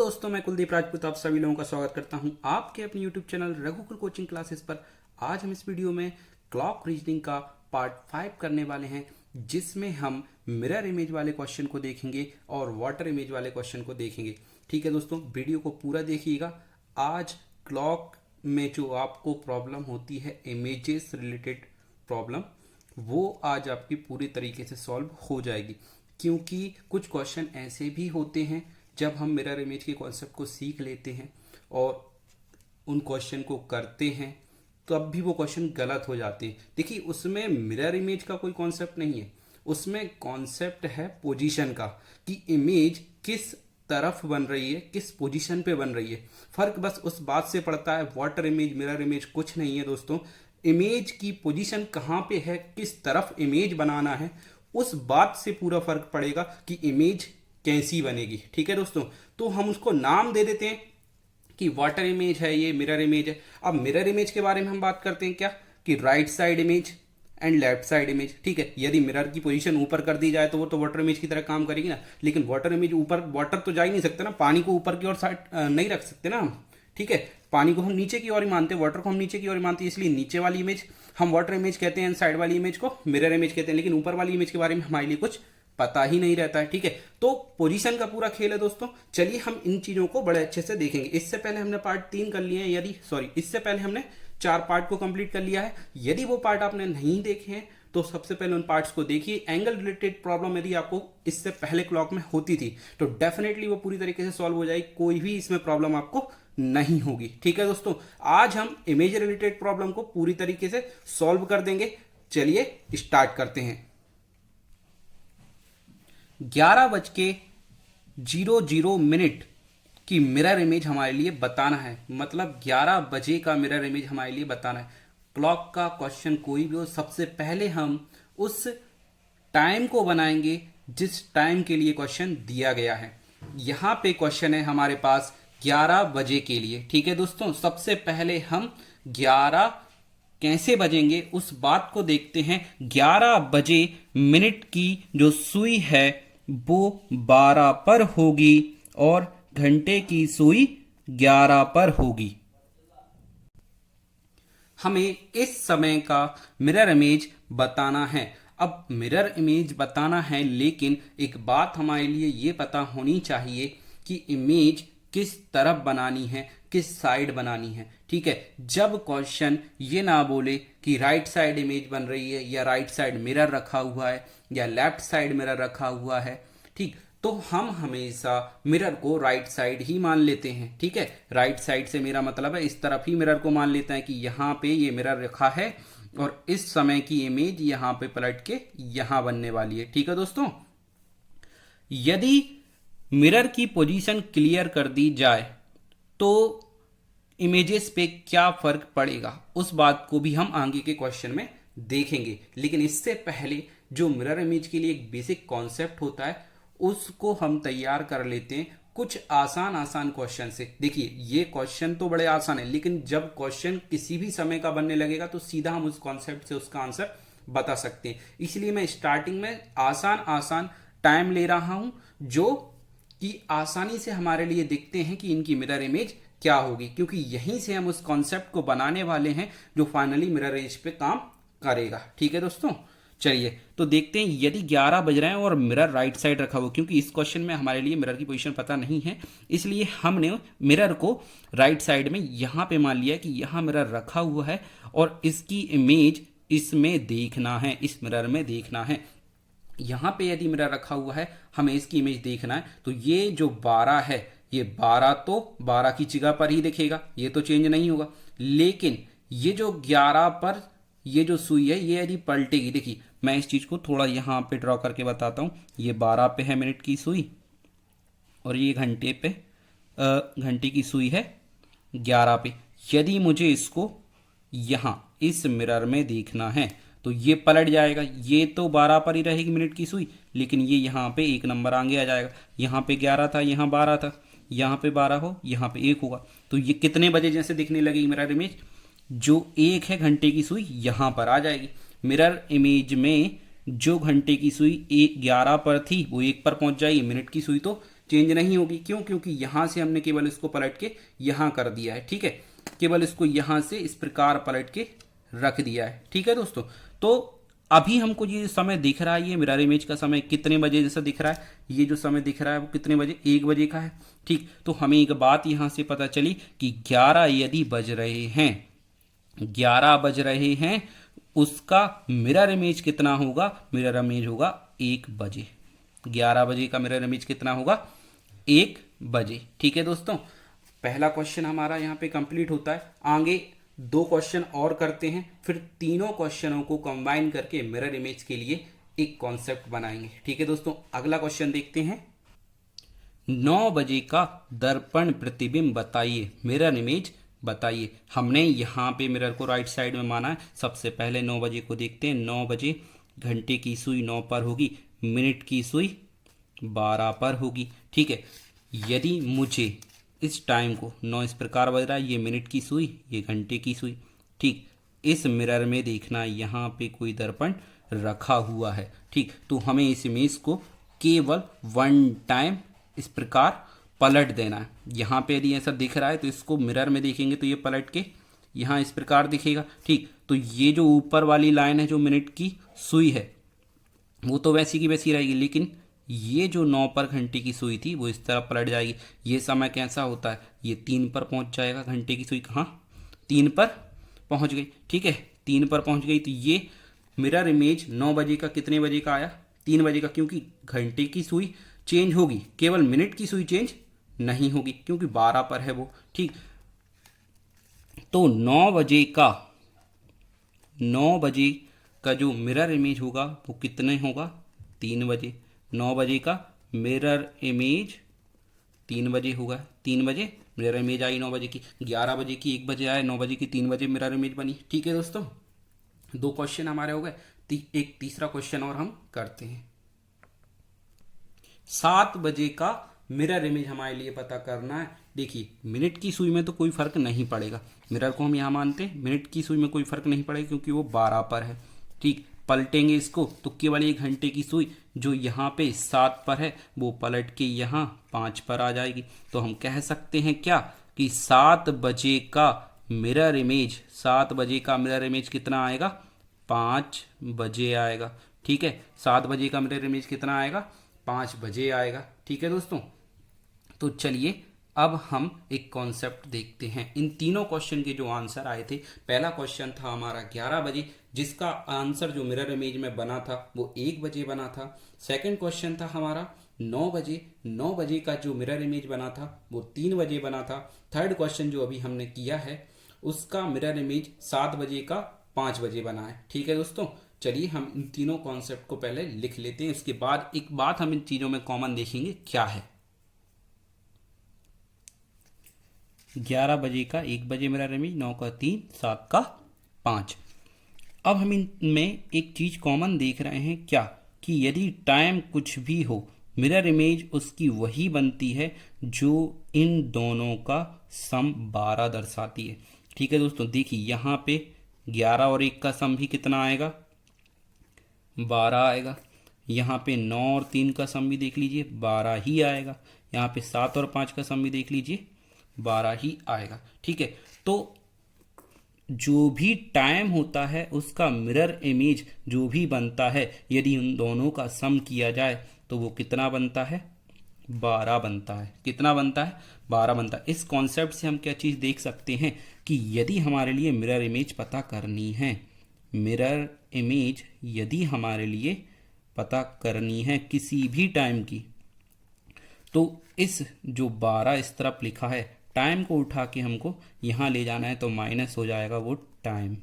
दोस्तों, मैं कुलदीप राजपूत आप सभी लोगों का स्वागत करता हूं आपके अपने यूट्यूब चैनल रघुकुल कोचिंग क्लासेस पर। आज हम इस वीडियो में क्लॉक रीजनिंग का पार्ट 5 करने वाले हैं, जिसमें हम मिरर इमेज वाले क्वेश्चन को देखेंगे और वाटर इमेज वाले क्वेश्चन को देखेंगे। ठीक है दोस्तों, वीडियो को पूरा देखिएगा। आज क्लॉक में जो आपको प्रॉब्लम होती है, इमेजेस रिलेटेड प्रॉब्लम, वो आज आपकी पूरी तरीके से सॉल्व हो जाएगी, क्योंकि कुछ क्वेश्चन ऐसे भी होते हैं जब हम मिरर इमेज के कॉन्सेप्ट को सीख लेते हैं और उन क्वेश्चन को करते हैं तब भी वो क्वेश्चन गलत हो जाते हैं। देखिए, उसमें मिरर इमेज का कोई कॉन्सेप्ट नहीं है, उसमें कॉन्सेप्ट है पोजीशन का, कि इमेज किस तरफ बन रही है, किस पोजीशन पे बन रही है। फर्क बस उस बात से पड़ता है। वाटर इमेज, मिरर इमेज कुछ नहीं है दोस्तों। इमेज की पोजीशन कहाँ पे है, किस तरफ इमेज बनाना है, उस बात से पूरा फर्क पड़ेगा कि इमेज कैसी बनेगी। ठीक है दोस्तों, तो हम उसको नाम दे देते हैं कि वाटर इमेज है, ये मिरर इमेज है। अब मिरर इमेज के बारे में हम बात करते हैं क्या, कि right side image and left side image. ठीक है, यदि मिरर की पोजीशन ऊपर कर दी जाए तो वो तो वाटर इमेज की तरह काम करेगी ना, लेकिन वाटर इमेज ऊपर, वाटर तो जा ही नहीं सकते ना, पानी को ऊपर की ओर साइड नहीं रख सकते ना हम। ठीक है, पानी को हम नीचे की ओर ही मानते हैं, वाटर को हम नीचे की ओर ही मानते हैं, इसलिए नीचे वाली इमेज हम वाटर इमेज कहते हैं, साइड वाली इमेज को मिरर इमेज कहते हैं। लेकिन ऊपर वाली इमेज के बारे में हमारे लिए कुछ पता ही नहीं रहता है। ठीक है, तो पोजीशन का पूरा खेल है दोस्तों। चलिए हम इन चीजों को बड़े अच्छे से देखेंगे। इससे पहले हमने पार्ट 3 कर लिए हैं, इससे पहले हमने 4 पार्ट को कंप्लीट कर लिया है। यदि वो पार्ट आपने नहीं देखे हैं तो सबसे पहले उन पार्ट्स को देखिए। एंगल रिलेटेड प्रॉब्लम यदि आपको इससे पहले क्लॉक में होती थी तो डेफिनेटली वो पूरी तरीके से सॉल्व हो जाएगी, कोई भी इसमें प्रॉब्लम आपको नहीं होगी। ठीक है दोस्तों, आज हम इमेज रिलेटेड प्रॉब्लम को पूरी तरीके से सॉल्व कर देंगे। चलिए स्टार्ट करते हैं। 11:00 की मिरर इमेज हमारे लिए बताना है, मतलब 11 बजे का मिरर इमेज हमारे लिए बताना है। क्लॉक का क्वेश्चन कोई भी हो, सबसे पहले हम उस टाइम को बनाएंगे जिस टाइम के लिए क्वेश्चन दिया गया है। यहां पे क्वेश्चन है हमारे पास 11 बजे के लिए। ठीक है दोस्तों, सबसे पहले हम 11 कैसे बजेंगे उस बात को देखते हैं। 11 बजे मिनट की जो सुई है वो 12 पर होगी और घंटे की सुई 11 पर होगी। हमें इस समय का मिरर इमेज बताना है। अब मिरर इमेज बताना है, लेकिन एक बात हमारे लिए ये पता होनी चाहिए कि इमेज किस तरफ बनानी है, किस साइड बनानी है। ठीक है, जब क्वेश्चन ये ना बोले कि राइट साइड इमेज बन रही है या राइट साइड मिरर रखा हुआ है या लेफ्ट साइड मिरर रखा हुआ है, ठीक, तो हम हमेशा मिरर को राइट साइड ही मान लेते हैं। ठीक है, राइट साइड से मेरा मतलब है इस तरफ ही मिरर को मान लेते हैं कि यहाँ पे ये मिरर रखा है और इस समय की इमेज यहाँ पे पलट के यहाँ बनने वाली है। ठीक है दोस्तों, यदि मिरर की पोजीशन क्लियर कर दी जाए तो इमेजेस पे क्या फर्क पड़ेगा, उस बात को भी हम आगे के क्वेश्चन में देखेंगे। लेकिन इससे पहले जो मिरर इमेज के लिए एक बेसिक कॉन्सेप्ट होता है उसको हम तैयार कर लेते हैं कुछ आसान क्वेश्चन से। देखिए, ये क्वेश्चन तो बड़े आसान है, लेकिन जब क्वेश्चन किसी भी समय का बनने लगेगा तो सीधा हम उस कॉन्सेप्ट से उसका आंसर बता सकते हैं। इसलिए मैं स्टार्टिंग में आसान टाइम ले रहा हूं, जो कि आसानी से हमारे लिए दिखते हैं कि इनकी मिरर इमेज क्या होगी, क्योंकि यहीं से हम उस कॉन्सेप्ट को बनाने वाले हैं जो फाइनली मिरर इमेज पे काम करेगा। ठीक है दोस्तों, चलिए तो देखते हैं। यदि 11 बज रहे हैं और मिरर राइट साइड रखा हुआ, क्योंकि इस क्वेश्चन में हमारे लिए मिरर की पोजीशन पता नहीं है, इसलिए हमने मिरर को राइट साइड में यहां पे मान लिया कि यहां मिरर रखा हुआ है और इसकी इमेज इसमें देखना है, इस मिरर में देखना है। यहां पे यदि मिरर रखा हुआ है, हमें इसकी इमेज देखना है, तो ये जो 12 है, ये 12 तो 12 की जगह पर ही दिखेगा, ये तो चेंज नहीं होगा। लेकिन ये जो 11 पर ये जो सुई है, ये यदि पलटेगी, देखिए मैं इस चीज को थोड़ा यहां पे ड्रॉ करके बताता हूं। ये 12 पे है मिनट की सुई और ये घंटे पे घंटे की सुई है 11 पे। यदि मुझे इसको यहां इस मिरर में देखना है तो ये पलट जाएगा, ये तो 12 पर ही रहेगी मिनट की सुई, लेकिन ये यहाँ पे एक नंबर आगे आ जाएगा। यहाँ पे 11 था, यहाँ 12 था, यहाँ पे 12 हो, यहाँ पे 1 होगा, तो ये कितने बजे जैसे दिखने लगेगी मिरर इमेज, जो 1 है घंटे की सुई यहाँ पर आ जाएगी। मिरर इमेज में जो घंटे की सुई 11 पर थी वो 1 पर पहुंच जाएगी, मिनट की सुई तो चेंज नहीं होगी। क्यों? क्योंकि यहां से हमने केवल इसको पलट के यहां कर दिया है। ठीक है, केवल इसको यहां से इस प्रकार पलट के रख दिया है। ठीक है दोस्तों, तो अभी हमको ये जो समय दिख रहा है, ये मिरर इमेज का समय कितने बजे जैसा दिख रहा है, ये जो समय दिख रहा है वो कितने बजे, 1 बजे का है। ठीक, तो हमें एक बात यहां से पता चली कि 11 यदि बज रहे हैं, 11 बज रहे हैं, उसका मिरर इमेज कितना होगा? मिरर इमेज होगा 1 बजे। 11 बजे का मिरर इमेज कितना होगा? 1 बजे। ठीक है दोस्तों, पहला क्वेश्चन हमारा यहाँ पे कंप्लीट होता है। आगे 2 क्वेश्चन और करते हैं, फिर तीनों क्वेश्चनों को कंबाइन करके मिरर इमेज के लिए एक कॉन्सेप्ट बनाएंगे। ठीक है दोस्तों, अगला क्वेश्चन देखते हैं। 9 बजे का दर्पण प्रतिबिंब बताइए, मिरर इमेज बताइए। हमने यहाँ पे मिरर को राइट साइड में माना है। सबसे पहले 9 बजे को देखते हैं। 9 बजे घंटे की सुई 9 पर होगी, मिनट की सुई 12 पर होगी। ठीक है, यदि मुझे इस टाइम को 9 इस प्रकार बज रहा है, ये मिनट की सुई, ये घंटे की सुई। ठीक, इस मिरर में देखना यहाँ पे कोई दर्पण रखा हुआ है। ठीक, तो हमें इस इमेज को केवल 1 टाइम इस प्रकार पलट देना है। यहाँ पे यदि ऐसा दिख रहा है तो इसको मिरर में देखेंगे तो ये पलट के यहाँ इस प्रकार दिखेगा। ठीक, तो ये जो ऊपर वाली लाइन है जो मिनट की सुई है वो तो वैसी की वैसी रहेगी, लेकिन ये जो 9 पर घंटे की सुई थी वो इस तरह पलट जाएगी। ये समय कैसा होता है, ये 3 पर पहुंच जाएगा। घंटे की सुई कहाँ, 3 पर पहुंच गई। ठीक है, 3 पर पहुंच गई, तो ये मिरर इमेज 9 बजे का कितने बजे का आया? 3 बजे का, क्योंकि घंटे की सुई चेंज होगी, केवल मिनट की सुई चेंज नहीं होगी, क्योंकि 12 पर है वो। ठीक, तो 9 बजे का जो मिरर इमेज होगा वो कितने होगा? 3 बजे। 9 बजे का मिरर इमेज 3 बजे होगा। 3 बजे मिरर इमेज आई 9 बजे की, 11 बजे की 1 बजे आए, 9 बजे की 3 बजे मिरर इमेज बनी। ठीक है दोस्तों, 2 क्वेश्चन हमारे हो गए। एक तीसरा क्वेश्चन और हम करते हैं। 7 बजे का मिरर इमेज हमारे लिए पता करना है। देखिए, मिनट की सुई में तो कोई फर्क नहीं पड़ेगा, मिरर को हम यहाँ मानते हैं, मिनट की सुई में कोई फर्क नहीं पड़ेगा क्योंकि वो 12 पर है। ठीक, पलटेंगे इसको तो केवल 1 घंटे की सुई जो यहाँ पे 7 पर है वो पलट के यहाँ 5 पर आ जाएगी। तो हम कह सकते हैं क्या कि 7 बजे का मिरर इमेज, 7 बजे का मिरर इमेज कितना आएगा? 5 बजे आएगा। ठीक है, 7 बजे का मिरर इमेज कितना आएगा? 5 बजे आएगा। ठीक है दोस्तों, तो चलिए अब हम एक कॉन्सेप्ट देखते हैं। इन तीनों क्वेश्चन के जो आंसर आए थे, पहला क्वेश्चन था हमारा 11 बजे, जिसका आंसर जो मिरर इमेज में बना था वो 1 बजे बना था। सेकंड क्वेश्चन था हमारा 9 बजे, 9 बजे का जो मिरर इमेज बना था वो 3 बजे बना था। थर्ड क्वेश्चन जो अभी हमने किया है उसका मिरर इमेज 7 बजे का 5 बजे बना है। ठीक है दोस्तों, चलिए हम इन तीनों कॉन्सेप्ट को पहले लिख लेते हैं, उसके बाद एक बात हम इन चीज़ों में कॉमन देखेंगे क्या है। 11 बजे का 1 बजे मिरर इमेज, 9 का 3, 7 का 5। अब हम इनमें एक चीज़ कॉमन देख रहे हैं क्या, कि यदि टाइम कुछ भी हो, मिरर इमेज उसकी वही बनती है जो इन दोनों का सम 12 दर्शाती है। ठीक है दोस्तों, देखिए यहाँ पे 11 और 1 का सम भी कितना आएगा? 12 आएगा। यहाँ पे 9 और 3 का सम भी देख लीजिए 12 ही आएगा। यहाँ पे 7 और 5 का सम भी देख लीजिए 12 ही आएगा। ठीक है, तो जो भी टाइम होता है उसका मिरर इमेज जो भी बनता है, यदि उन दोनों का सम किया जाए तो वो कितना बनता है? 12 बनता है। कितना बनता है? 12 बनता है। इस कॉन्सेप्ट से हम क्या चीज़ देख सकते हैं कि यदि हमारे लिए मिरर इमेज पता करनी है, मिरर इमेज यदि हमारे लिए पता करनी है किसी भी टाइम की, तो इस जो 12 इस तरफ लिखा है, टाइम को उठा के हमको यहाँ ले जाना है तो माइनस हो जाएगा वो टाइम।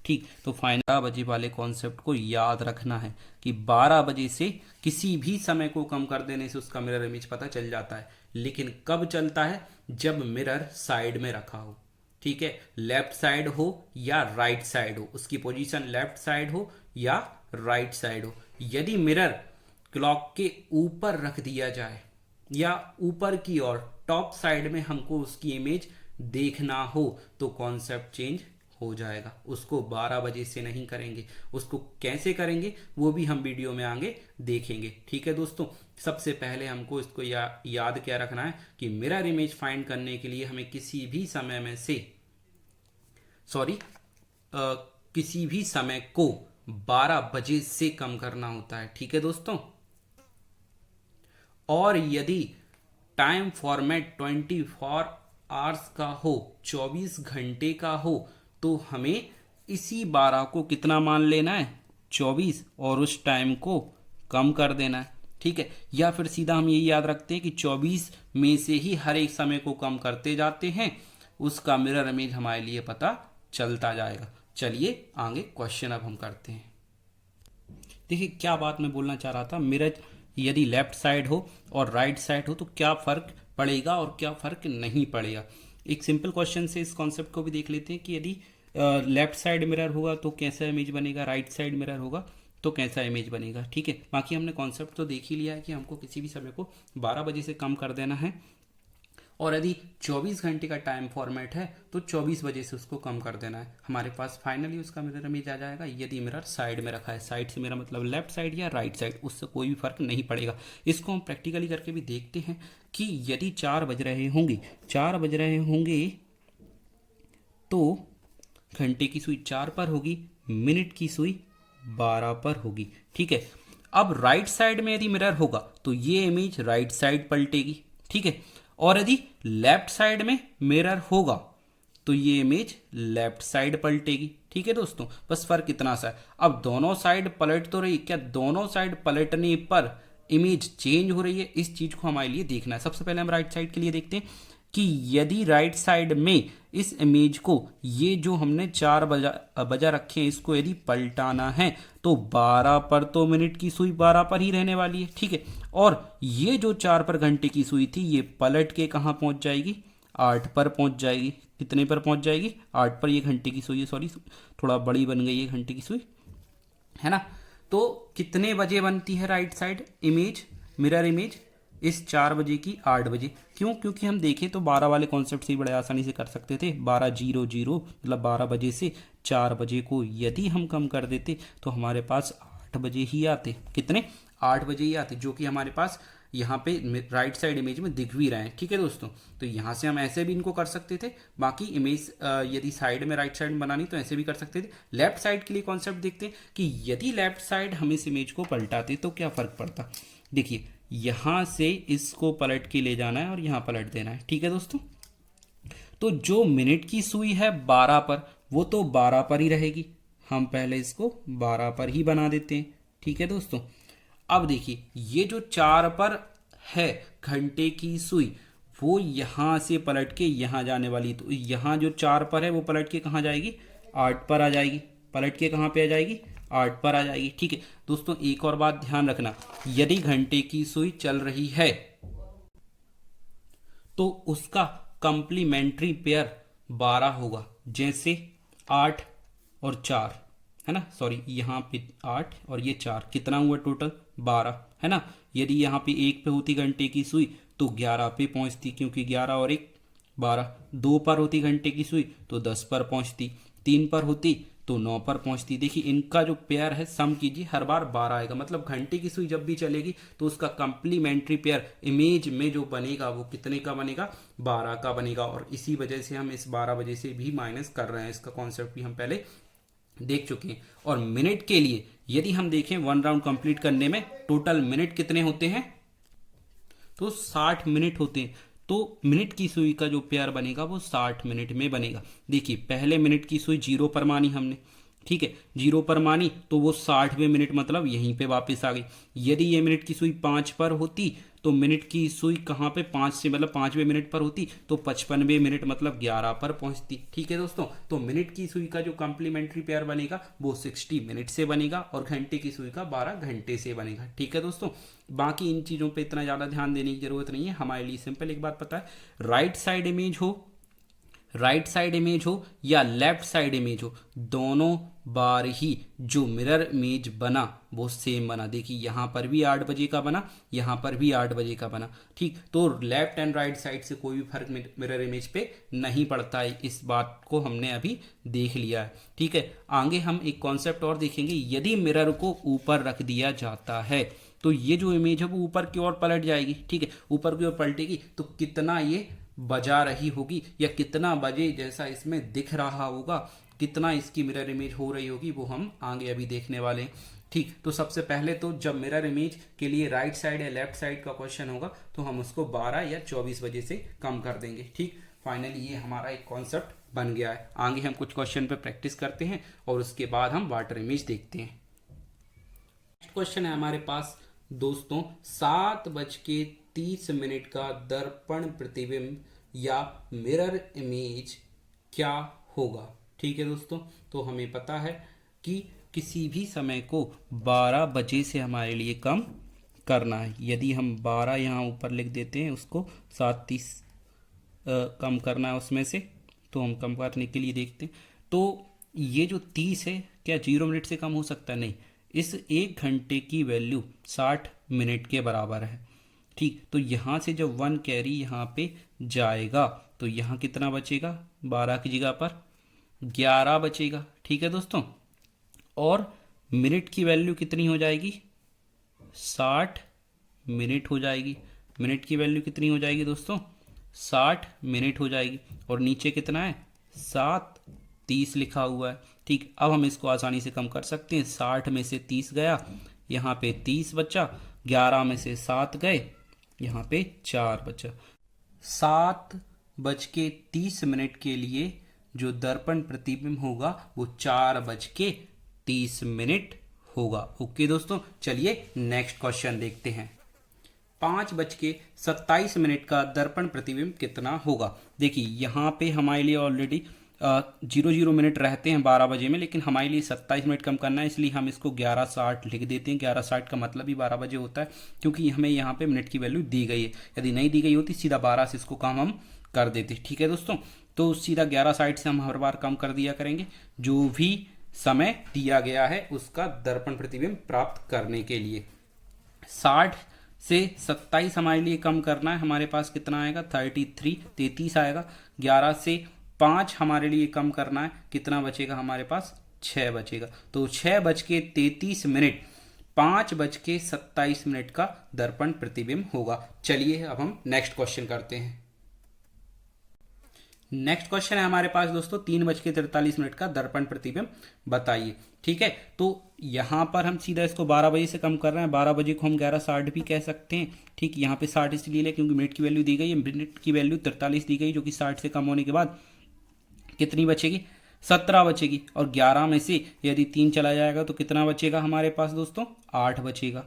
ठीक, तो फाइनल 12 बजे वाले कॉन्सेप्ट को याद रखना है कि 12 बजे से किसी भी समय को कम कर देने से उसका मिरर इमेज पता चल जाता है। लेकिन कब चलता है? जब मिरर साइड में रखा हो। ठीक है, लेफ्ट साइड हो या राइट साइड हो, उसकी पोजीशन लेफ्ट साइड हो या राइट साइड हो। यदि मिरर क्लॉक के ऊपर रख दिया जाए या ऊपर की ओर टॉप साइड में हमको उसकी इमेज देखना हो तो कॉन्सेप्ट चेंज हो जाएगा। उसको 12 बजे से नहीं करेंगे, उसको कैसे करेंगे वो भी हम वीडियो में आगे देखेंगे। ठीक है दोस्तों, सबसे पहले हमको इसको याद क्या रखना है कि मिरर इमेज फाइंड करने के लिए हमें किसी भी समय में से किसी भी समय को 12 बजे से कम करना होता है। ठीक है दोस्तों, और यदि टाइम फॉर्मेट 24 आवर्स का हो, 24 घंटे का हो, तो हमें इसी 12 को कितना मान लेना है, 24, और उस टाइम को कम कर देना है। ठीक है, या फिर सीधा हम यही याद रखते हैं कि 24 में से ही हर एक समय को कम करते जाते हैं, उसका मिरर इमेज हमारे लिए पता चलता जाएगा। चलिए आगे क्वेश्चन अब हम करते हैं। देखिए क्या बात मैं बोलना चाह रहा था, मिरर यदि लेफ्ट साइड हो और राइट साइड हो तो क्या फर्क पड़ेगा और क्या फर्क नहीं पड़ेगा। एक सिंपल क्वेश्चन से इस कॉन्सेप्ट को भी देख लेते हैं कि यदि लेफ्ट साइड मिरर होगा तो कैसा इमेज बनेगा, राइट साइड मिरर होगा तो कैसा इमेज बनेगा। ठीक है, बाकी हमने कॉन्सेप्ट तो देख ही लिया है कि हमको किसी भी समय को 12 बजे से कम कर देना है, और यदि 24 घंटे का टाइम फॉर्मेट है तो 24 बजे से उसको कम कर देना है। हमारे पास फाइनली उसका मिरर इमेज आ जाएगा यदि मिरर साइड में रखा है। साइड से मेरा मतलब लेफ्ट साइड या राइट साइड, उससे कोई भी फर्क नहीं पड़ेगा। इसको हम प्रैक्टिकली करके भी देखते हैं कि यदि 4 बज रहे होंगे तो घंटे की सुई 4 पर होगी, मिनट की सुई 12 पर होगी। ठीक है, अब राइट साइड में यदि मिरर होगा तो ये इमेज राइट साइड पलटेगी। ठीक है, और यदि लेफ्ट साइड में मिरर होगा तो ये इमेज लेफ्ट साइड पलटेगी। ठीक है दोस्तों, बस फर्क इतना सा है। अब दोनों साइड पलट तो रही, क्या दोनों साइड पलटने पर इमेज चेंज हो रही है, इस चीज को हमारे लिए देखना है। सबसे पहले हम राइट साइड के लिए देखते हैं कि यदि राइट साइड में इस इमेज को, ये जो हमने 4 बजा रखे हैं, इसको यदि पलटाना है तो 12 पर तो मिनट की सुई 12 पर ही रहने वाली है। ठीक है, और ये जो 4 पर घंटे की सुई थी ये पलट के कहाँ पहुंच जाएगी, 8 पर पहुंच जाएगी। कितने पर पहुंच जाएगी, 8 पर। ये घंटे की सुई है, सॉरी थोड़ा बड़ी बन गई है घंटे की सुई, है ना। तो कितने बजे बनती है right side image, mirror image, इस 4 बजे की 8 बजे। क्यों, क्योंकि हम देखें तो 12 वाले कॉन्सेप्ट से बड़े आसानी से कर सकते थे। 12:00 मतलब 12 बजे से 4 बजे को यदि हम कम कर देते तो हमारे पास 8 बजे ही आते। कितने, 8 बजे ही आते, जो कि हमारे पास यहाँ पे राइट साइड इमेज में दिख भी रहे हैं। ठीक है दोस्तों, तो यहाँ से हम ऐसे भी इनको कर सकते थे। बाकी इमेज यदि साइड में राइट साइड में बनानी तो ऐसे भी कर सकते थे। लेफ्ट साइड के लिए कॉन्सेप्ट देखते हैं कि यदि लेफ्ट साइड हम इस इमेज को पलटाते तो क्या फर्क पड़ता। देखिए यहां से इसको पलट के ले जाना है और यहां पलट देना है। ठीक है दोस्तों, तो जो मिनट की सुई है 12 पर, वो तो 12 पर ही रहेगी। हम पहले इसको 12 पर ही बना देते हैं। ठीक है दोस्तों, अब देखिए ये जो 4 पर है घंटे की सुई, वो यहां से पलट के यहां जाने वाली, तो यहां जो 4 पर है वो पलट के कहां जाएगी, 8 पर आ जाएगी। पलट के कहां पे आ जाएगी, 8 पर आ जाएगी। ठीक है दोस्तों, एक और बात ध्यान रखना, यदि घंटे की सुई चल रही है तो उसका कंप्लीमेंट्री पेयर 12 होगा। जैसे 8 और 4 है ना, सॉरी यहाँ पे 8 और ये 4, कितना हुआ टोटल, 12 है ना। यदि यहाँ पे 1 पे होती घंटे की सुई तो 11 पे पहुंचती, क्योंकि 11 और 1 12। 2 पर होती घंटे की सुई तो 10 पर पहुंचती। 3 पर होती तो 9 पर पहुंचती। देखिए इनका जो पेयर है सम कीजिए, हर बार 12 आएगा। मतलब घंटे की सुई जब भी चलेगी तो उसका कंप्लीमेंट्री पेयर इमेज में जो बनेगा वो कितने का बनेगा, 12 का बनेगा। और इसी वजह से हम इस 12 बजे से भी माइनस कर रहे हैं। इसका कॉन्सेप्ट भी हम पहले देख चुके हैं। और मिनट के लिए यदि हम देखें 1 राउंड कंप्लीट करने में टोटल मिनट कितने होते हैं, तो 60 मिनट होते हैं। तो मिनट की सुई का जो पेयर बनेगा वो 60 मिनट में बनेगा। देखिए पहले मिनट की सुई 0 पर मानी हमने, ठीक है, 0 पर मानी तो वो 60वें मिनट मतलब यहीं पे वापस आ गई। यदि ये मिनट की सुई 5 पर होती तो मिनट की सुई कहाँ पे, 5 से मतलब 5वें मिनट पर होती तो 55वें मिनट मतलब 11 पर पहुंचती। ठीक है दोस्तों, तो मिनट की सुई का जो कंप्लीमेंट्री पेयर बनेगा वो 60 मिनट से बनेगा और घंटे की सुई का 12 घंटे से बनेगा। ठीक है दोस्तों, बाकी इन चीज़ों पे इतना ज़्यादा ध्यान देने की जरूरत नहीं है। हमारे लिए सिंपल एक बात पता है, राइट साइड इमेज हो राइट साइड इमेज हो या लेफ्ट साइड इमेज हो, दोनों बार ही जो मिरर इमेज बना वो सेम बना। देखिए यहाँ पर भी 8 बजे का बना, यहाँ पर भी 8 बजे का बना। ठीक, तो लेफ्ट एंड राइट साइड से कोई भी फर्क मिरर इमेज पे नहीं पड़ता है, इस बात को हमने अभी देख लिया है। ठीक है, आगे हम एक कॉन्सेप्ट और देखेंगे। यदि मिरर को ऊपर रख दिया जाता है तो ये जो इमेज है वो ऊपर की ओर पलट जाएगी। ठीक है, ऊपर की ओर पलटेगी तो कितना ये बजा रही होगी या कितना बजे जैसा इसमें दिख रहा होगा, कितना इसकी मिरर इमेज हो रही होगी, वो हम आगे अभी देखने वाले हैं। ठीक, तो सबसे पहले तो जब मिरर इमेज के लिए राइट साइड या लेफ्ट साइड का क्वेश्चन होगा तो हम उसको 12 या 24 बजे से कम कर देंगे। ठीक, फाइनली ये हमारा एक कॉन्सेप्ट बन गया है। आगे हम कुछ क्वेश्चन पे प्रैक्टिस करते हैं और उसके बाद हम वाटर इमेज देखते हैं। नेक्स्ट क्वेश्चन है हमारे पास दोस्तों, 7:30 का दर्पण प्रतिबिंब या मिरर इमेज क्या होगा। ठीक है दोस्तों, तो हमें पता है कि किसी भी समय को 12 बजे से हमारे लिए कम करना है। यदि हम 12 यहाँ ऊपर लिख देते हैं, उसको 7:30 कम करना है उसमें से, तो हम कम करने के लिए देखते हैं। तो ये जो 30 है, क्या 0 मिनट से कम हो सकता है? नहीं, इस 1 घंटे की वैल्यू 60 मिनट के बराबर है। ठीक, तो यहाँ से जब 1 कैरी यहाँ पे जाएगा तो यहाँ कितना बचेगा? 12 की जगह पर 11 बचेगा। ठीक है दोस्तों, और मिनट की वैल्यू कितनी हो जाएगी? 60 मिनट हो जाएगी। मिनट की वैल्यू कितनी हो जाएगी दोस्तों? 60 मिनट हो जाएगी। और नीचे कितना है? 7:30 लिखा हुआ है। ठीक, अब हम इसको आसानी से कम कर सकते हैं। 60 में से 30 गया, यहाँ पे 30 बचा, 11 में से 7 गए, यहाँ पे 4 बचा। 7:30 के लिए जो दर्पण प्रतिबिंब होगा वो 4:30 होगा। ओके दोस्तों, चलिए नेक्स्ट क्वेश्चन देखते हैं। 5:27 का दर्पण प्रतिबिंब कितना होगा। देखिए यहाँ पे हमारे लिए ऑलरेडी 00 मिनट रहते हैं 12 बजे में, लेकिन हमारे लिए 27 मिनट कम करना है, इसलिए हम इसको 11:60 लिख देते हैं। 11:60 का मतलब ही 12 बजे होता है, क्योंकि हमें यहाँ पे मिनट की वैल्यू दी गई है। यदि नहीं दी गई होती सीधा 12 से इसको काम हम कर देते। ठीक है दोस्तों, तो सीधा 11:60 से हम हर बार कम कर दिया करेंगे जो भी समय दिया गया है उसका दर्पण प्रतिबिंब प्राप्त करने के लिए। 60 से 27 हमारे लिए कम करना है, हमारे पास कितना आएगा? 33 आएगा। 11 से 5 हमारे लिए कम करना है, कितना बचेगा हमारे पास? 6 बचेगा। तो 6:33 मिनट 5:27 का दर्पण प्रतिबिंब होगा। चलिए अब हम नेक्स्ट क्वेश्चन करते हैं। नेक्स्ट क्वेश्चन है हमारे पास दोस्तों, 3:43 का दर्पण प्रतिबिंब बताइए। ठीक है, तो यहाँ पर हम सीधा इसको 12 बजे से कम कर रहे हैं। 12 बजे को हम 11:60 भी कह सकते हैं। ठीक, यहाँ पे 60 इसलिए ले क्योंकि मिनट की वैल्यू दी गई है। मिनट की वैल्यू 43 दी गई, जो कि 60 से कम होने के बाद कितनी बचेगी? 17 बचेगी। और 11 में से यदि 3 चला जाएगा तो कितना बचेगा हमारे पास दोस्तों? 8 बचेगा।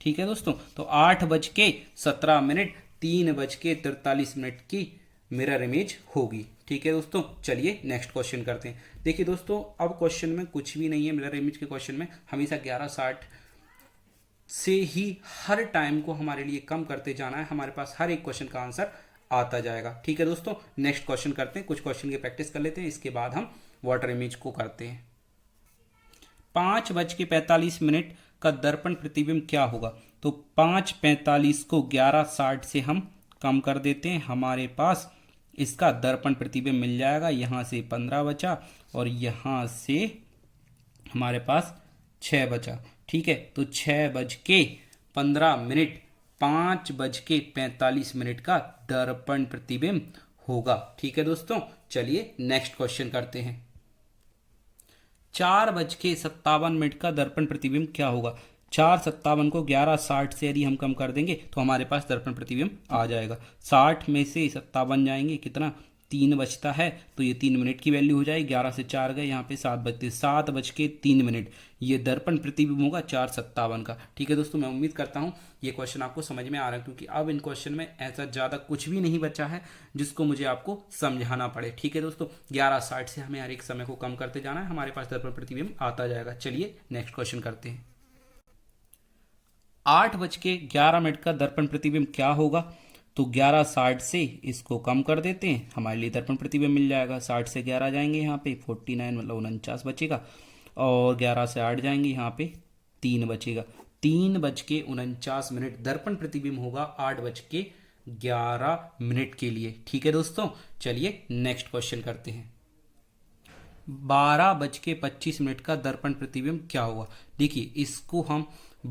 ठीक है दोस्तों, तो 8:17 3:43 की मिरर इमेज होगी। ठीक है दोस्तों, चलिए नेक्स्ट क्वेश्चन करते हैं। देखिए दोस्तों, अब क्वेश्चन में कुछ भी नहीं है। मिरर इमेज के क्वेश्चन में हमेशा 11:60 से ही हर टाइम को हमारे लिए कम करते जाना है। हमारे पास हर एक क्वेश्चन का आंसर आता जाएगा। ठीक है दोस्तों, नेक्स्ट क्वेश्चन करते हैं। कुछ क्वेश्चन की प्रैक्टिस कर लेते हैं, इसके बाद हम वाटर इमेज को करते हैं। 5:45 का दर्पण प्रतिबिंब क्या होगा। तो 5:45 को 11:60 से हम कम कर देते हैं, हमारे पास इसका दर्पण प्रतिबिंब मिल जाएगा। यहाँ से 15 बचा और यहाँ से हमारे पास 6 बचा। ठीक है, तो 6:15 5:45 का दर्पण प्रतिबिंब होगा। ठीक है दोस्तों, चलिए नेक्स्ट क्वेश्चन करते हैं। 4:57 का दर्पण प्रतिबिंब क्या होगा। 4:57 को 11:60 से यदि हम कम कर देंगे तो हमारे पास दर्पण प्रतिबिंब आ जाएगा। 60 में से 57 जाएंगे, कितना? 3 बचता है, तो ये 3 मिनट की वैल्यू हो जाएगी। 11 से 4 गए, यहाँ पे 7 बचते, 7:03 ये दर्पण प्रतिबिंब होगा 4:57 का। ठीक है दोस्तों, मैं उम्मीद करता हूँ ये क्वेश्चन आपको समझ में आ रहा है, क्योंकि अब इन क्वेश्चन में ऐसा ज़्यादा कुछ भी नहीं बचा है जिसको मुझे आपको समझाना पड़े। ठीक है दोस्तों, 11:60 से हमें हर एक समय को कम करते जाना है, हमारे पास दर्पण प्रतिबिंब आता जाएगा। चलिए नेक्स्ट क्वेश्चन करते हैं। 8:11 का दर्पण प्रतिबिंब क्या होगा। तो 1160 से इसको कम कर देते हैं, हमारे लिए दर्पण प्रतिबिंब मिल जाएगा। 60 से 11 जाएंगे यहाँ पे 49 मतलब 49 बचेगा, और 11 से 8 जाएंगे यहाँ पे 3 बचेगा। 3:49 दर्पण प्रतिबिंब होगा 8:11 के लिए। ठीक है दोस्तों, चलिए नेक्स्ट क्वेश्चन करते हैं। 12:25 का दर्पण प्रतिबिंब क्या होगा। देखिए इसको हम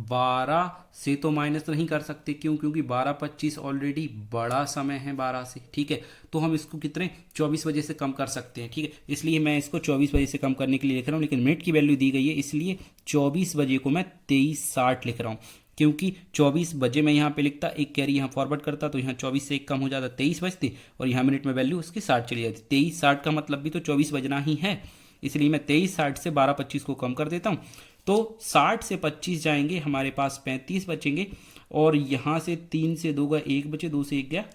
12 से तो माइनस नहीं कर सकते, क्यों? क्योंकि 12:25 ऑलरेडी बड़ा समय है 12 से। ठीक है, तो हम इसको कितने 24 बजे से कम कर सकते हैं। ठीक है, इसलिए मैं इसको 24 बजे से कम करने के लिए लिख रहा हूँ, लेकिन मिनट की वैल्यू दी गई है, इसलिए 24 बजे को मैं 23:60 लिख रहा हूँ। क्योंकि 24 बजे मैं यहाँ पे लिखता, एक कैरी यहाँ फॉरवर्ड करता, तो यहाँ 24 से एक कम हो जाता 23 बजते, और यहाँ मिनट में वैल्यू उसकी 60 चली जाती। 23:60 का मतलब भी तो 24 बजना ही है, इसलिए मैं 23:60 से 12:25 को कम कर देता हूँ। तो 60 से 25 जाएंगे, हमारे पास 35 बचेंगे, और यहाँ से 3 से 2 गया 1 बचे, 2 से 1 गया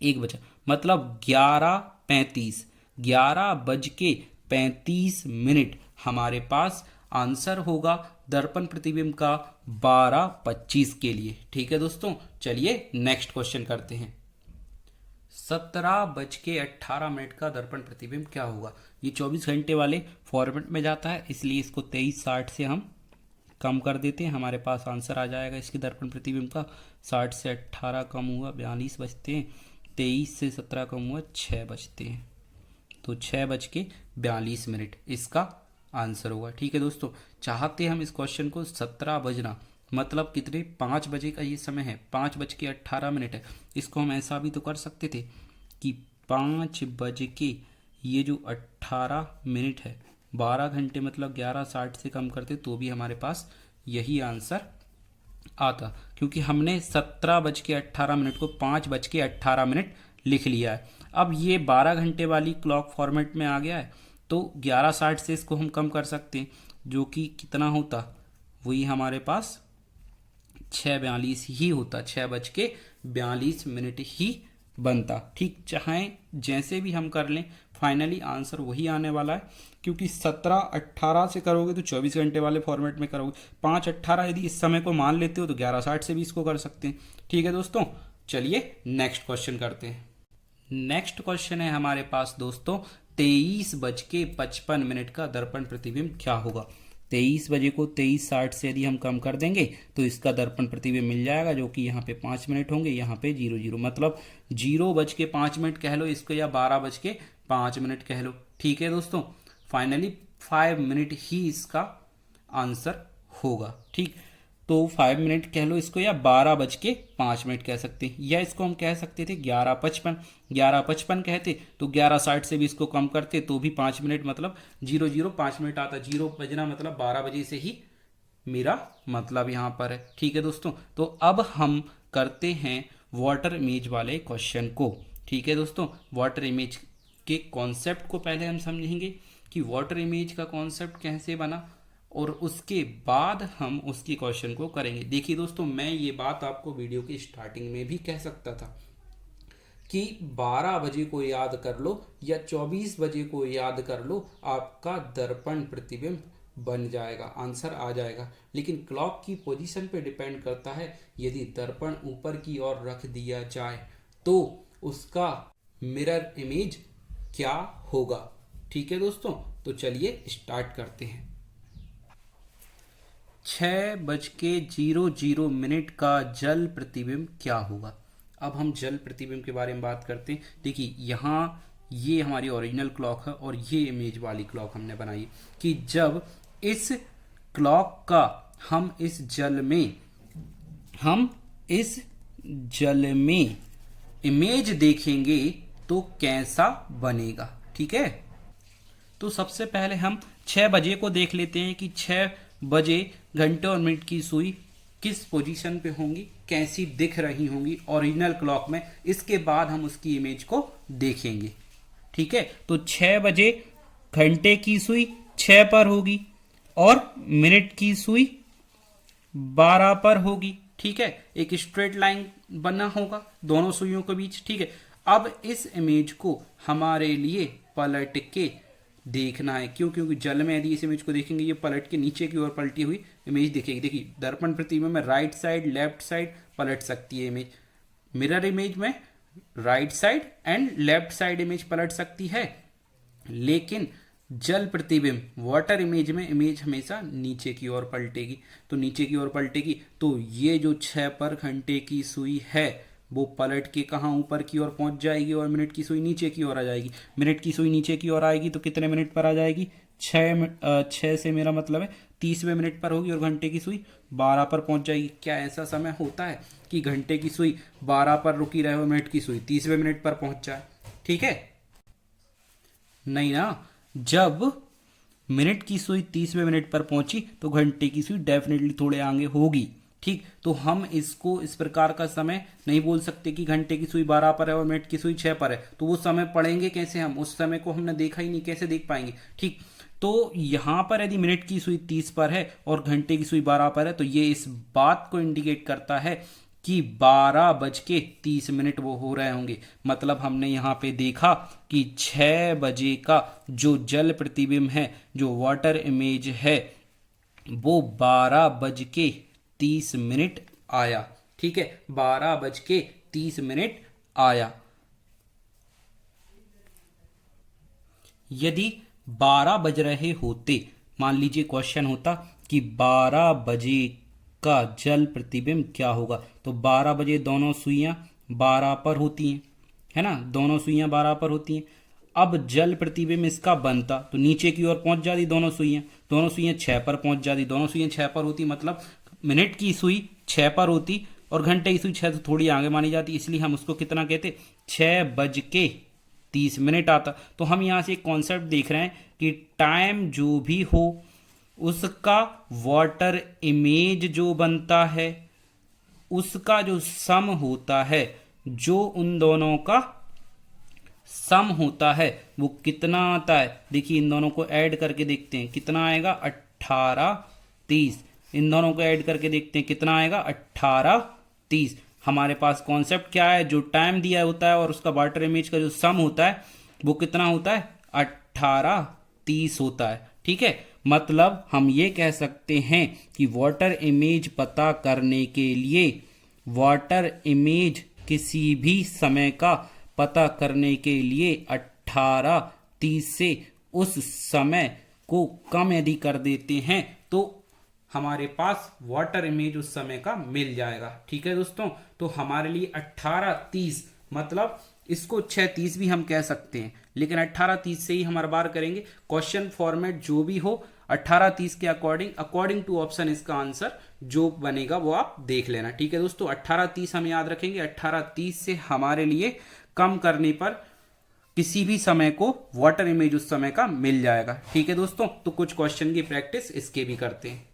1 बचा, मतलब 11:35, 11:35 हमारे पास आंसर होगा दर्पण प्रतिबिंब का 12:25 के लिए। ठीक है दोस्तों, चलिए नेक्स्ट क्वेश्चन करते हैं। 17:18 का दर्पण प्रतिबिंब क्या होगा। ये 24 घंटे वाले फॉर्मेट में जाता है, इसलिए इसको 23:60 से हम कम कर देते हैं, हमारे पास आंसर आ जाएगा इसके दर्पण प्रतिबिंब का। 60 से 18 कम हुआ 42 बचते हैं, 23 से 17 कम हुआ 6 बचते हैं, तो 6:42 इसका आंसर होगा। ठीक है दोस्तों, चाहते हम इस क्वेश्चन को 17 बजना मतलब कितने 5 बजे का ये समय है, 5:18 है। इसको हम ऐसा भी तो कर सकते थे कि 5 बज के ये जो 18 है, 12 घंटे मतलब 11:60 से कम करते तो भी हमारे पास यही आंसर आता, क्योंकि हमने 17:18 को 5:18 लिख लिया है। अब ये 12 घंटे वाली क्लॉक फॉर्मेट में आ गया है, तो 11:60 से इसको हम कम कर सकते हैं, जो कि कितना होता, वही हमारे पास 6:42 ही होता, 6:42 ही बनता। ठीक, चाहे जैसे भी हम कर लें, फाइनली आंसर वही आने वाला है, क्योंकि 17:18 से करोगे तो 24 घंटे वाले फॉर्मेट में करोगे। 5:18 यदि इस समय को मान लेते हो तो 11:60 से भी इसको कर सकते हैं। ठीक है दोस्तों, चलिए नेक्स्ट क्वेश्चन करते हैं। नेक्स्ट क्वेश्चन है हमारे पास दोस्तों 23:55 का दर्पण प्रतिबिंब क्या होगा। 23 बजे को 23:60 से यदि हम कम कर देंगे तो इसका दर्पण प्रतिबिंब मिल जाएगा, जो कि यहाँ पे 5 मिनट होंगे, यहाँ पे 00 मतलब 0:05 कह लो इसको, या 12:05 कह लो। ठीक है दोस्तों, फाइनली 5 मिनट ही इसका आंसर होगा। ठीक, तो 5 मिनट कह लो इसको, या 12:05 कह सकते हैं, या इसको हम कह सकते थे 11:55 कहते तो 11:60 से भी इसको कम करते तो भी 5 मिनट मतलब 0:05 आता। 0 बजना मतलब 12 बजे से ही मेरा मतलब यहाँ पर है। ठीक है दोस्तों, तो अब हम करते हैं वाटर इमेज वाले क्वेश्चन को। ठीक है दोस्तों, वाटर इमेज के कॉन्सेप्ट को पहले हम समझेंगे कि वाटर इमेज का कॉन्सेप्ट कैसे बना, और उसके बाद हम उसकी क्वेश्चन को करेंगे। देखिए दोस्तों, मैं ये बात आपको वीडियो की स्टार्टिंग में भी कह सकता था कि 12 बजे को याद कर लो या 24 बजे को याद कर लो, आपका दर्पण प्रतिबिंब बन जाएगा, आंसर आ जाएगा। लेकिन क्लॉक की पोजीशन पे डिपेंड करता है, यदि दर्पण ऊपर की ओर रख दिया जाए तो उसका मिरर इमेज क्या होगा। ठीक है दोस्तों, तो चलिए स्टार्ट करते हैं। 6:00 का जल प्रतिबिंब क्या होगा। अब हम जल प्रतिबिंब के बारे में बात करते हैं। देखिए यहाँ ये हमारी ओरिजिनल क्लॉक है और ये इमेज वाली क्लॉक हमने बनाई कि जब इस क्लॉक का हम इस जल में इमेज देखेंगे तो कैसा बनेगा। ठीक है, तो सबसे पहले हम 6 बजे को देख लेते हैं कि 6 बजे घंटे और मिनट की सुई किस पोजीशन पे होंगी, कैसी दिख रही होंगी ओरिजिनल क्लॉक में। इसके बाद हम उसकी इमेज को देखेंगे। ठीक है, तो 6 बजे घंटे की सुई 6 पर होगी और मिनट की सुई 12 पर होगी। ठीक है, एक स्ट्रेट लाइन बना होगा दोनों सुइयों के बीच। ठीक है, अब इस इमेज को हमारे लिए पलट के देखना है। क्यों? क्योंकि जल में यदि इस इमेज को देखेंगे, ये पलट के नीचे की ओर पलटी हुई इमेज दिखेगी। देखिए दर्पण प्रतिबिंब में राइट साइड लेफ्ट साइड पलट सकती है इमेज, मिरर इमेज में right side and left side image पलट सकती है, लेकिन जल प्रतिबिंब वाटर इमेज में इमेज हमेशा नीचे की ओर पलटेगी। तो नीचे की ओर पलटेगी तो ये जो 6 पर घंटे की सुई है वो पलट के कहाँ ऊपर की ओर पहुंच जाएगी और मिनट की सुई नीचे की ओर आ जाएगी। मिनट की सुई नीचे की ओर आएगी तो कितने मिनट पर आ जाएगी? 6 से मेरा मतलब है 30वें मिनट पर होगी और घंटे की सुई 12 पर पहुंच जाएगी। क्या ऐसा समय होता है कि घंटे की सुई 12 पर रुकी रहे और मिनट की सुई 30वें मिनट पर पहुंच जाए? ठीक है, नहीं ना। जब मिनट की सुई 30वें मिनट पर पहुंची तो घंटे की सुई डेफिनेटली थोड़े आगे होगी। ठीक, तो हम इसको इस प्रकार का समय नहीं बोल सकते कि घंटे की सुई 12 पर है और मिनट की सुई 6 पर है, तो वो समय पढ़ेंगे कैसे? हम उस समय को हमने देखा ही नहीं, कैसे देख पाएंगे? ठीक, तो यहां पर यदि मिनट की सुई 30 पर है और घंटे की सुई 12 पर है तो ये इस बात को इंडिकेट करता है कि 12:30 वो हो रहे होंगे। मतलब हमने यहाँ पे देखा कि 6 बजे का जो जल प्रतिबिंब है, जो वाटर इमेज है, वो 12:30 आया। ठीक है, 12:30 आया। यदि 12 बज रहे होते, मान लीजिए क्वेश्चन होता कि 12 बजे का जल प्रतिबिंब क्या होगा, तो 12 बजे दोनों सुइयां 12 पर होती हैं, है ना, दोनों सुइयां 12 पर होती हैं। अब जल प्रतिबिंब इसका बनता तो नीचे की ओर पहुंच जाती दोनों सुइयां 6 पर पहुंच जाती, दोनों सुइयां 6 पर होती, मतलब मिनट की सुई 6 पर होती और घंटे की सुई 6 से थोड़ी आगे मानी जाती, इसलिए हम उसको कितना कहते? 6:30 आता। तो हम यहाँ से एक कॉन्सेप्ट देख रहे हैं कि टाइम जो भी हो उसका वाटर इमेज जो बनता है उसका जो सम होता है, जो उन दोनों का सम होता है वो कितना आता है? देखिए इन दोनों को ऐड करके देखते हैं कितना आएगा, 18:30। इन दोनों को ऐड करके देखते हैं कितना आएगा, 18:30। हमारे पास कॉन्सेप्ट क्या है? जो टाइम दिया होता है और उसका वाटर इमेज का जो सम होता है वो कितना होता है? 18:30 होता है। ठीक है, मतलब हम ये कह सकते हैं कि वाटर इमेज पता करने के लिए, वाटर इमेज किसी भी समय का पता करने के लिए 18:30 से उस समय को कम यदि कर देते हैं तो हमारे पास वाटर इमेज उस समय का मिल जाएगा। ठीक है दोस्तों, तो हमारे लिए 18:30 मतलब इसको 6:30 भी हम कह सकते हैं, लेकिन 18:30 से ही हम हर बार करेंगे। क्वेश्चन फॉर्मेट जो भी हो 18:30 के अकॉर्डिंग टू ऑप्शन इसका आंसर जो बनेगा वो आप देख लेना। ठीक है दोस्तों, 18:30 हम याद रखेंगे। 18:30 से हमारे लिए कम करने पर किसी भी समय को वाटर इमेज उस समय का मिल जाएगा। ठीक है दोस्तों, तो कुछ क्वेश्चन की प्रैक्टिस इसके भी करते हैं।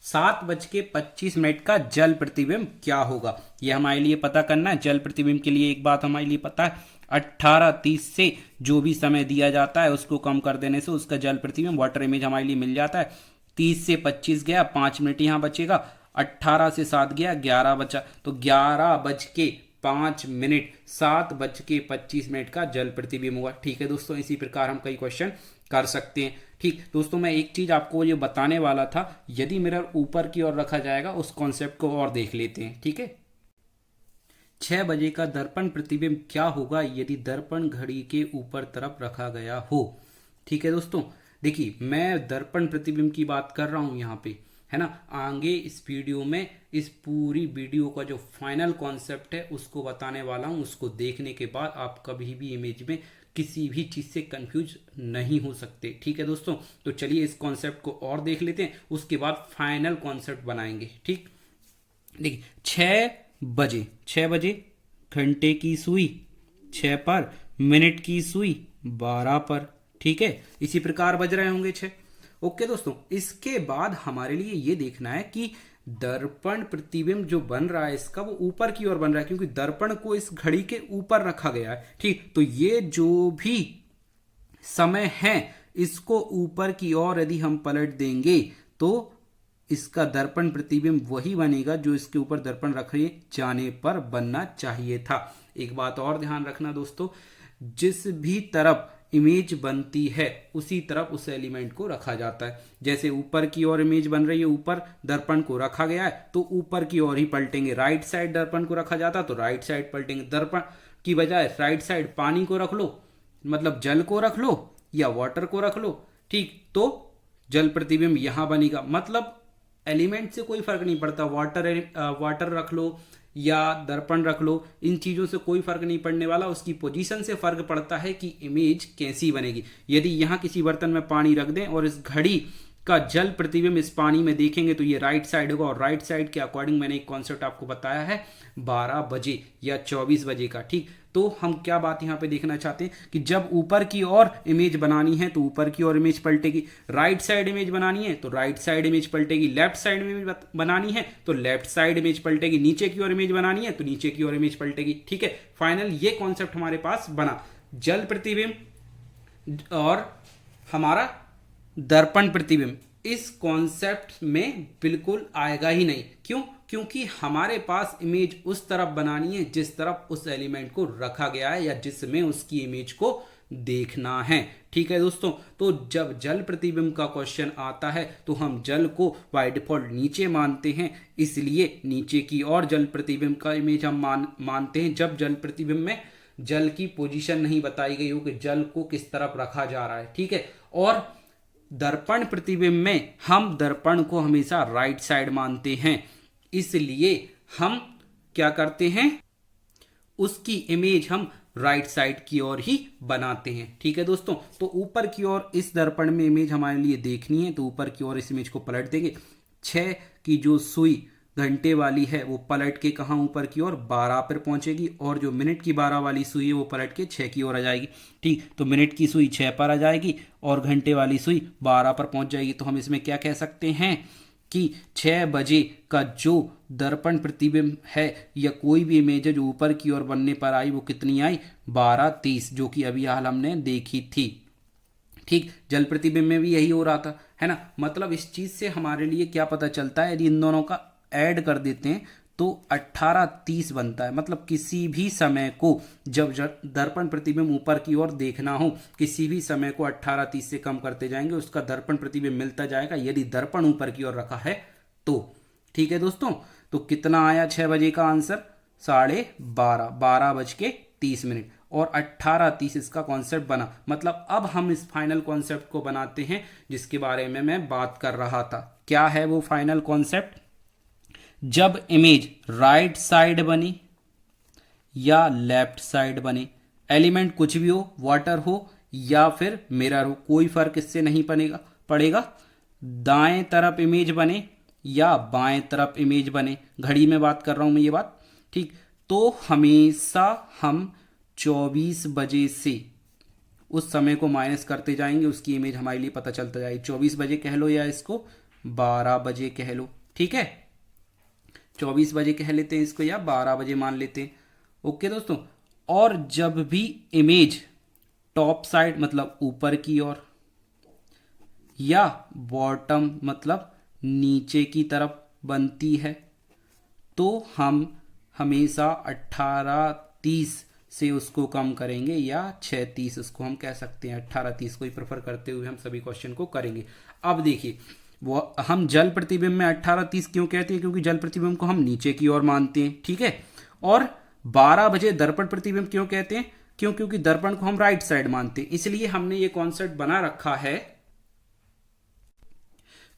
7:25 का जल प्रतिबिंब क्या होगा, यह हमारे लिए पता करना है। जल प्रतिबिंब के लिए एक बात हमारे लिए पता है, 18:30 से जो भी समय दिया जाता है उसको कम कर देने से उसका जल प्रतिबिंब वाटर इमेज हमारे लिए मिल जाता है। 30 से 25 गया, 5 मिनट यहाँ बचेगा। 18 से 7 गया, 11 बचा, तो 11:05, 7:25 का जल प्रतिबिंब हुआ। ठीक है दोस्तों, इसी प्रकार हम कई क्वेश्चन कर सकते हैं। ठीक दोस्तों, मैं एक चीज आपको ये बताने वाला था, यदि मिरर ऊपर की ओर रखा जाएगा उस कॉन्सेप्ट को और देख लेते हैं। ठीक है, 6 बजे का दर्पण प्रतिबिंब क्या होगा यदि दर्पण घड़ी के ऊपर तरफ रखा गया हो। ठीक है दोस्तों, देखिए मैं दर्पण प्रतिबिंब की बात कर रहा हूं यहाँ पे, है ना। आगे इस वीडियो में इस पूरी वीडियो का जो फाइनल कॉन्सेप्ट है उसको बताने वाला हूं। उसको देखने के बाद आप कभी भी इमेज में किसी भी चीज से कंफ्यूज नहीं हो सकते। ठीक है दोस्तों, तो चलिए इस कॉन्सेप्ट को और देख लेते हैं, उसके बाद फाइनल कॉन्सेप्ट बनाएंगे। ठीक, देखिए 6 बजे घंटे की सुई 6 पर, मिनट की सुई 12 पर। ठीक है, इसी प्रकार बज रहे होंगे 6। ओके दोस्तों, इसके बाद हमारे लिए ये देखना है कि दर्पण प्रतिबिंब जो बन रहा है इसका वो ऊपर की ओर बन रहा है, क्योंकि दर्पण को इस घड़ी के ऊपर रखा गया है। ठीक, तो ये जो भी समय है इसको ऊपर की ओर यदि हम पलट देंगे तो इसका दर्पण प्रतिबिंब वही बनेगा जो इसके ऊपर दर्पण रखे जाने पर बनना चाहिए था। एक बात और ध्यान रखना दोस्तों, जिस भी तरफ इमेज बनती है उसी तरफ उस एलिमेंट को रखा जाता है। जैसे ऊपर की ओर इमेज बन रही है, ऊपर दर्पण को रखा गया है तो ऊपर की ओर ही पलटेंगे। राइट साइड दर्पण को रखा जाता तो राइट साइड पलटेंगे। दर्पण की बजाय राइट साइड पानी को रख लो, मतलब जल को रख लो या वाटर को रख लो, ठीक, तो जल प्रतिबिंब यहां बनेगा। मतलब एलिमेंट से कोई फर्क नहीं पड़ता, वाटर रख लो या दर्पण रख लो, इन चीज़ों से कोई फर्क नहीं पड़ने वाला। उसकी पोजीशन से फर्क पड़ता है कि इमेज कैसी बनेगी। यदि यहाँ किसी बर्तन में पानी रख दें और इस घड़ी का जल प्रतिबिंब इस पानी में देखेंगे तो ये राइट साइड होगा, और राइट साइड के अकॉर्डिंग मैंने एक कॉन्सेप्ट आपको बताया है 12 बजे या 24 बजे का, ठीक। तो हम क्या बात यहाँ पे देखना चाहते हैं कि जब ऊपर की ओर इमेज बनानी है तो ऊपर की ओर इमेज पलटेगी, राइट साइड इमेज बनानी है तो राइट साइड इमेज पलटेगी, लेफ्ट साइड इमेज बनानी है तो लेफ्ट साइड इमेज पलटेगी, नीचे की ओर इमेज बनानी है तो नीचे की ओर इमेज पलटेगी, ठीक है। फाइनल ये कॉन्सेप्ट हमारे पास बना, जल प्रतिबिंब और हमारा दर्पण प्रतिबिंब। इस कॉन्सेप्ट में बिल्कुल आएगा ही नहीं, क्यों? क्योंकि हमारे पास इमेज उस तरफ बनानी है जिस तरफ उस एलिमेंट को रखा गया है या जिसमें उसकी इमेज को देखना है, ठीक है दोस्तों। तो जब जल प्रतिबिंब का क्वेश्चन आता है तो हम जल को बाय डिफॉल्ट नीचे मानते हैं, इसलिए नीचे की ओर जल प्रतिबिंब का इमेज हम मानते हैं जब जल प्रतिबिंब में जल की पोजीशन नहीं बताई गई हो कि जल को किस तरफ रखा जा रहा है, ठीक है। और दर्पण प्रतिबिंब में हम दर्पण को हमेशा राइट साइड मानते हैं, इसलिए हम क्या करते हैं, उसकी इमेज हम राइट साइड की ओर ही बनाते हैं, ठीक है दोस्तों। तो ऊपर की ओर इस दर्पण में इमेज हमारे लिए देखनी है तो ऊपर की ओर इस इमेज को पलट देंगे। 6 की जो सुई घंटे वाली है वो पलट के कहाँ ऊपर की ओर 12 पर पहुंचेगी, और जो मिनट की 12 वाली सुई है वो पलट के 6 की ओर आ जाएगी, ठीक। तो मिनट की सुई 6 पर आ जाएगी और घंटे वाली सुई 12 पर पहुंच जाएगी। तो हम इसमें क्या कह सकते हैं कि 6 बजे का जो दर्पण प्रतिबिंब है या कोई भी इमेज है जो ऊपर की ओर बनने पर आई वो कितनी आई, 12:30, जो कि अभी हाल हमने देखी थी, ठीक। जल प्रतिबिंब में भी यही हो रहा था, है ना। मतलब इस चीज से हमारे लिए क्या पता चलता है, यदि इन दोनों का ऐड कर देते हैं तो 18:30 बनता है। मतलब किसी भी समय को जब दर्पण प्रतिबिंब ऊपर की ओर देखना हो, किसी भी समय को 18:30 से कम करते जाएंगे, उसका दर्पण प्रतिबिंब मिलता जाएगा यदि दर्पण ऊपर की ओर रखा है तो, ठीक है दोस्तों। तो कितना आया 6 बजे का आंसर, 12:30, 12:30, और 18:30 इसका कॉन्सेप्ट बना। मतलब अब हम इस फाइनल कॉन्सेप्ट को बनाते हैं जिसके बारे में मैं बात कर रहा था। क्या है वो फाइनल कॉन्सेप्ट? जब इमेज राइट साइड बनी या लेफ्ट साइड बने, एलिमेंट कुछ भी हो, वाटर हो या फिर मिरर हो, कोई फर्क इससे नहीं पड़ेगा। दाएं तरफ इमेज बने या बाएं तरफ इमेज बने, घड़ी में बात कर रहा हूं मैं ये बात, ठीक। तो हमेशा हम 24 बजे से उस समय को माइनस करते जाएंगे, उसकी इमेज हमारे लिए पता चलता जाएगी। 24 बजे कह लो या इसको 12 बजे कह लो, ठीक है। 24 बजे कह लेते हैं इसको या 12 बजे मान लेते हैं, ओके दोस्तों। और जब भी इमेज टॉप साइड मतलब ऊपर की ओर या बॉटम मतलब नीचे की तरफ बनती है तो हम हमेशा 18:30 से उसको कम करेंगे या 6:30 उसको हम कह सकते हैं। 18:30 को ही प्रेफर करते हुए हम सभी क्वेश्चन को करेंगे। अब देखिए वो हम जल प्रतिबिंब में 18:30 क्यों कहते हैं, क्योंकि जल प्रतिबिंब को हम नीचे की ओर मानते हैं, ठीक है। और 12 बजे दर्पण प्रतिबिंब क्यों कहते हैं, क्योंकि दर्पण को हम राइट साइड मानते हैं। इसलिए हमने ये कॉन्सेप्ट बना रखा है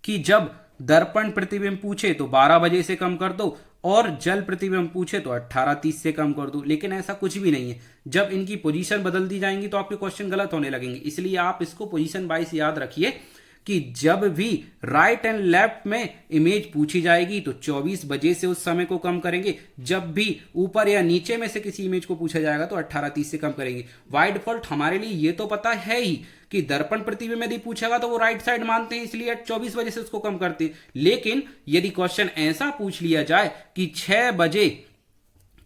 कि जब दर्पण प्रतिबिंब पूछे तो 12 बजे से कम कर दो और जल प्रतिबिंब पूछे तो 18:30 से कम कर दो। लेकिन ऐसा कुछ भी नहीं है, जब इनकी पोजीशन बदल दी जाएंगी तो आपके क्वेश्चन गलत होने लगेंगे। इसलिए आप इसको पोजीशन वाइज याद रखिए कि जब भी राइट एंड लेफ्ट में इमेज पूछी जाएगी तो 24 बजे से उस समय को कम करेंगे, जब भी ऊपर या नीचे में से किसी इमेज को पूछा जाएगा तो 18:30 से कम करेंगे। बाय डिफॉल्ट हमारे लिए ये तो पता है ही कि दर्पण प्रतिबिंब यदि पूछेगा तो वो राइट साइड मानते हैं, इसलिए 24 बजे से उसको कम करते हैं। लेकिन यदि क्वेश्चन ऐसा पूछ लिया जाए कि 6 बजे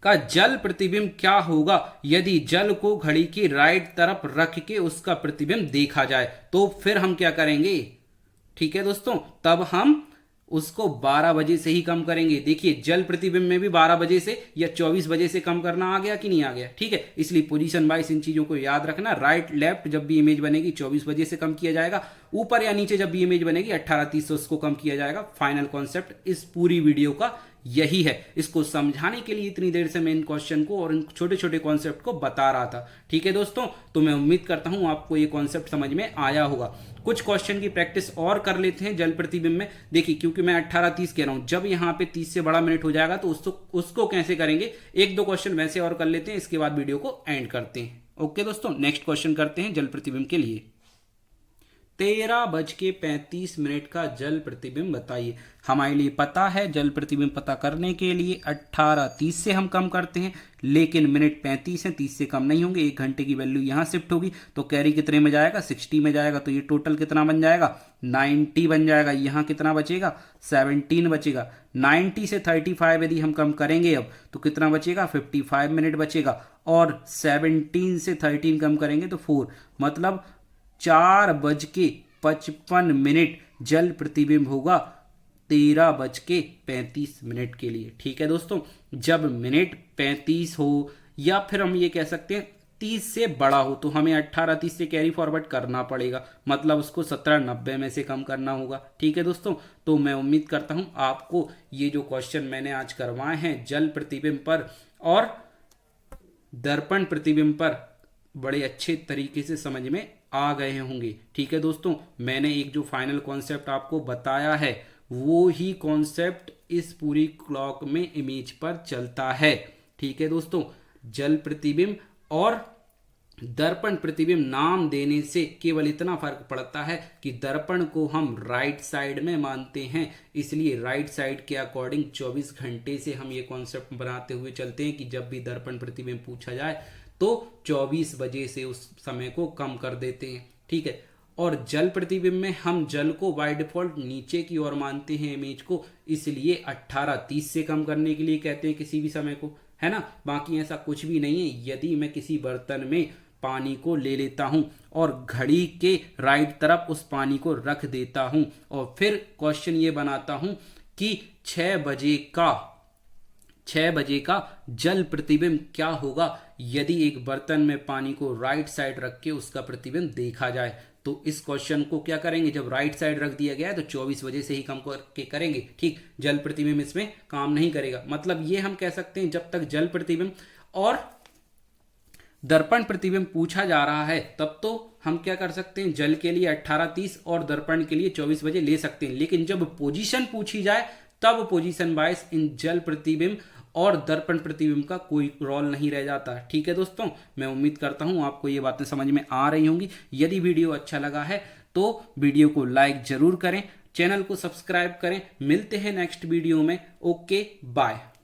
का जल प्रतिबिंब क्या होगा यदि जल को घड़ी की राइट तरफ रख के उसका प्रतिबिंब देखा जाए, तो फिर हम क्या करेंगे, ठीक है दोस्तों। तब हम उसको 12 बजे से ही कम करेंगे। देखिए जल प्रतिबिंब में भी 12 बजे से या 24 बजे से कम करना आ गया कि नहीं आ गया, ठीक है। इसलिए पोजीशन वाइज इन चीजों को याद रखना। राइट लेफ्ट जब भी इमेज बनेगी 24 बजे से कम किया जाएगा, ऊपर या नीचे जब भी इमेज बनेगी 18:30 से उसको कम किया जाएगा। फाइनल कॉन्सेप्ट इस पूरी वीडियो का यही है। इसको समझाने के लिए इतनी देर से मैं इन क्वेश्चन को और इन छोटे छोटे कॉन्सेप्ट को बता रहा था, ठीक है दोस्तों। तो मैं उम्मीद करता हूं आपको ये कॉन्सेप्ट समझ में आया होगा। कुछ क्वेश्चन की प्रैक्टिस और कर लेते हैं जल प्रतिबिंब में। देखिए क्योंकि मैं 18:30 कह रहा हूं, जब यहां पे 30 से बड़ा मिनट हो जाएगा तो उसको कैसे करेंगे, एक दो क्वेश्चन वैसे और कर लेते हैं, इसके बाद वीडियो को एंड करते हैं। ओके दोस्तों, नेक्स्ट क्वेश्चन करते हैं जल प्रतिबिंब के लिए। 13:35 का जल प्रतिबिंब बताइए। हमारे लिए पता है जल प्रतिबिंब पता करने के लिए 18:30 से हम कम करते हैं, लेकिन मिनट 35 है, 30 से कम नहीं होंगे। 1 घंटे की वैल्यू यहां शिफ्ट होगी तो कैरी कितने में जाएगा, 60 में जाएगा। तो ये टोटल कितना बन जाएगा, 90 बन जाएगा। यहां कितना बचेगा, 17 बचेगा। 90 से 35 यदि हम कम करेंगे अब तो कितना बचेगा, 55 मिनट बचेगा। और 17 से 13 कम करेंगे तो 4, मतलब 4:55 जल प्रतिबिंब होगा 13:35 के लिए, ठीक है दोस्तों। जब मिनट 35 हो या फिर हम ये कह सकते हैं 30 से बड़ा हो तो हमें 18:30 से कैरी फॉरवर्ड करना पड़ेगा, मतलब उसको 17:90 में से कम करना होगा, ठीक है दोस्तों। तो मैं उम्मीद करता हूं आपको ये जो क्वेश्चन मैंने आज करवाए हैं जल प्रतिबिंब पर और दर्पण प्रतिबिंब पर बड़े अच्छे तरीके से समझ में आ गए होंगे, ठीक है दोस्तों। मैंने एक जो फाइनल कॉन्सेप्ट आपको बताया है वो ही कॉन्सेप्ट इस पूरी क्लॉक में इमेज पर चलता है, ठीक है दोस्तों। जल प्रतिबिंब और दर्पण प्रतिबिंब नाम देने से केवल इतना फर्क पड़ता है कि दर्पण को हम राइट साइड में मानते हैं, इसलिए राइट साइड के अकॉर्डिंग 24 घंटे से हम ये कॉन्सेप्ट बनाते हुए चलते हैं कि जब भी दर्पण प्रतिबिंब पूछा जाए तो 24 बजे से उस समय को कम कर देते हैं, ठीक है। और जल प्रतिबिंब में हम जल को बाय डिफॉल्ट नीचे की ओर मानते हैं इमेज को, इसलिए 18:30 से कम करने के लिए कहते हैं किसी भी समय को, है ना। बाकी ऐसा कुछ भी नहीं है। यदि मैं किसी बर्तन में पानी को ले लेता हूं और घड़ी के राइट तरफ उस पानी को रख देता हूं और फिर क्वेश्चन ये बनाता हूं कि 6 बजे का जल प्रतिबिंब क्या होगा यदि एक बर्तन में पानी को राइट साइड रख के उसका प्रतिबिंब देखा जाए, तो इस क्वेश्चन को क्या करेंगे, जब राइट साइड रख दिया गया है तो 24 बजे से ही कम करके करेंगे, ठीक। जल प्रतिबिंब इसमें काम नहीं करेगा। मतलब ये हम कह सकते हैं जब तक जल प्रतिबिंब और दर्पण प्रतिबिंब पूछा जा रहा है तब तो हम क्या कर सकते हैं, जल के लिए 18:30 और दर्पण के लिए 24 बजे ले सकते हैं। लेकिन जब पोजीशन पूछी जाए तब पोजीशन वाइज इन जल प्रतिबिंब और दर्पण प्रतिबिंब का कोई रोल नहीं रह जाता, ठीक है दोस्तों। मैं उम्मीद करता हूं आपको ये बातें समझ में आ रही होंगी। यदि वीडियो अच्छा लगा है तो वीडियो को लाइक जरूर करें, चैनल को सब्सक्राइब करें। मिलते हैं नेक्स्ट वीडियो में। Okay bye.